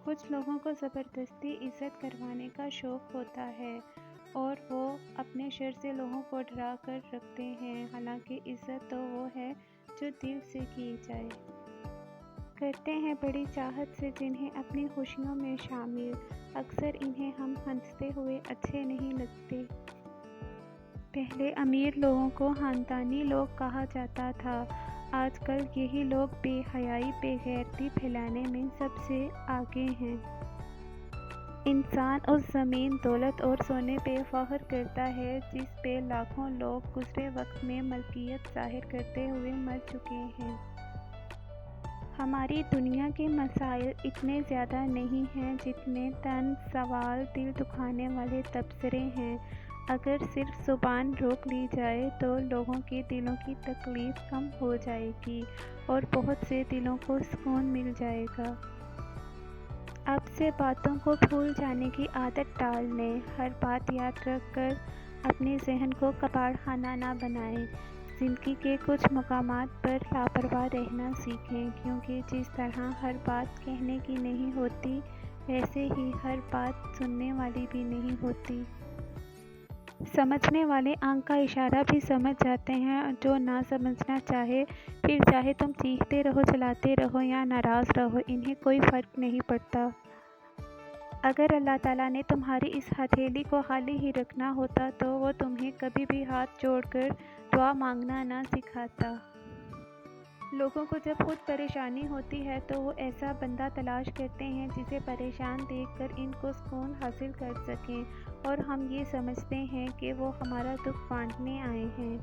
کچھ لوگوں کو زبردستی عزت کروانے کا شوق ہوتا ہے اور وہ اپنے شر سے لوگوں کو ڈرا کر رکھتے ہیں، حالانکہ عزت تو وہ ہے جو دل سے کی جائے۔ کرتے ہیں بڑی چاہت سے جنہیں اپنی خوشیوں میں شامل، اکثر انہیں ہم ہنستے ہوئے اچھے نہیں لگتے۔ پہلے امیر لوگوں کو خاندانی لوگ کہا جاتا تھا، آج کل یہی لوگ بے حیائی بے غیرتی پھیلانے میں سب سے آگے ہیں۔ انسان اس زمین، دولت اور سونے پہ فخر کرتا ہے جس پہ لاکھوں لوگ گزرے وقت میں ملکیت ظاہر کرتے ہوئے مر چکے ہیں۔ ہماری دنیا کے مسائل اتنے زیادہ نہیں ہیں جتنے طنز سوال، دل دکھانے والے تبصرے ہیں۔ اگر صرف زبان روک لی جائے تو لوگوں کے دلوں کی تکلیف کم ہو جائے گی اور بہت سے دلوں کو سکون مل جائے گا۔ اب سے باتوں کو بھول جانے کی عادت ڈال لیں، ہر بات یاد رکھ کر اپنے ذہن کو کباڑ خانہ نہ بنائیں۔ زندگی کے کچھ مقامات پر لاپرواہ رہنا سیکھیں، کیونکہ جس طرح ہر بات کہنے کی نہیں ہوتی، ویسے ہی ہر بات سننے والی بھی نہیں ہوتی۔ سمجھنے والے آنکھ کا اشارہ بھی سمجھ جاتے ہیں، جو نہ سمجھنا چاہے پھر چاہے تم چیختے رہو، چلاتے رہو یا ناراض رہو، انہیں کوئی فرق نہیں پڑتا۔ اگر اللہ تعالیٰ نے تمہاری اس ہتھیلی کو خالی ہی رکھنا ہوتا تو وہ تمہیں کبھی بھی ہاتھ جوڑ کر دعا مانگنا نہ سکھاتا۔ لوگوں کو جب خود پریشانی ہوتی ہے تو وہ ایسا بندہ تلاش کرتے ہیں جسے پریشان دیکھ کر ان کو سکون حاصل کر سکیں، اور ہم یہ سمجھتے ہیں کہ وہ ہمارا دکھ بانٹنے آئے ہیں۔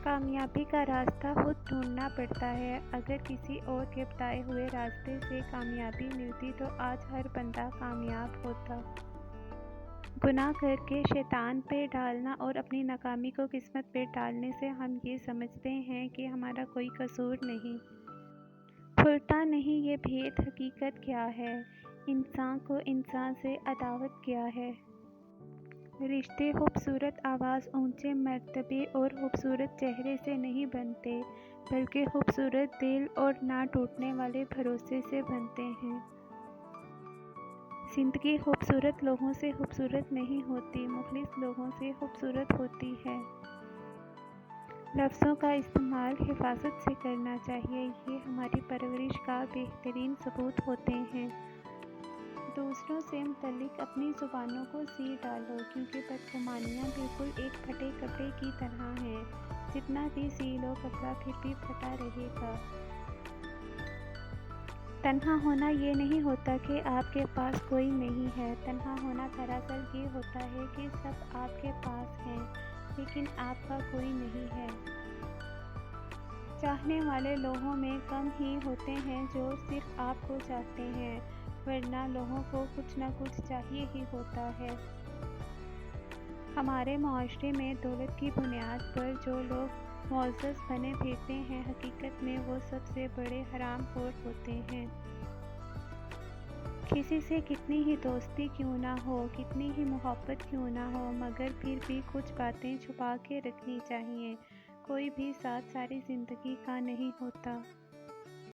کامیابی کا راستہ خود ڈھونڈنا پڑتا ہے۔ اگر کسی اور کے بتائے ہوئے راستے سے کامیابی ملتی تو آج ہر بندہ کامیاب ہوتا۔ گناہ کر کے شیطان پہ ڈالنا اور اپنی ناکامی کو قسمت پہ ڈالنے سے ہم یہ سمجھتے ہیں کہ ہمارا کوئی قصور نہیں۔ کھلتا نہیں یہ بھید، حقیقت کیا ہے؟ انسان کو انسان سے عداوت کیا ہے؟ رشتے خوبصورت آواز، اونچے مرتبے اور خوبصورت چہرے سے نہیں بنتے، بلکہ خوبصورت دل اور نہ ٹوٹنے والے بھروسے سے بنتے ہیں۔ زندگی خوبصورت لوگوں سے خوبصورت نہیں ہوتی، مخلص لوگوں سے خوبصورت ہوتی ہے۔ لفظوں کا استعمال حفاظت سے کرنا چاہیے، یہ ہماری پرورش کا بہترین ثبوت ہوتے ہیں۔ دوسروں سے متعلق اپنی زبانوں کو سی ڈالو، کیونکہ بدگمانیاں بالکل ایک پھٹے کپڑے کی طرح ہیں، جتنا بھی سی لو کپڑا پھر بھی پھٹا رہے گا۔ تنہا ہونا یہ نہیں ہوتا کہ آپ کے پاس کوئی نہیں ہے، تنہا ہونا دراصل یہ ہوتا ہے کہ سب آپ کے پاس ہیں لیکن آپ کا کوئی نہیں ہے۔ چاہنے والے لوگوں میں کم ہی ہوتے ہیں جو صرف آپ کو چاہتے ہیں، ورنہ لوگوں کو کچھ نہ کچھ چاہیے ہی ہوتا ہے۔ ہمارے معاشرے میں دولت کی بنیاد پر جو لوگ معزز بنے پھرتے ہیں، حقیقت میں وہ سب سے بڑے حرام خور ہوتے ہیں۔ کسی سے کتنی ہی دوستی کیوں نہ ہو، کتنی ہی محبت کیوں نہ ہو، مگر پھر بھی کچھ باتیں چھپا کے رکھنی چاہیے۔ کوئی بھی ساتھ ساری زندگی کا نہیں ہوتا۔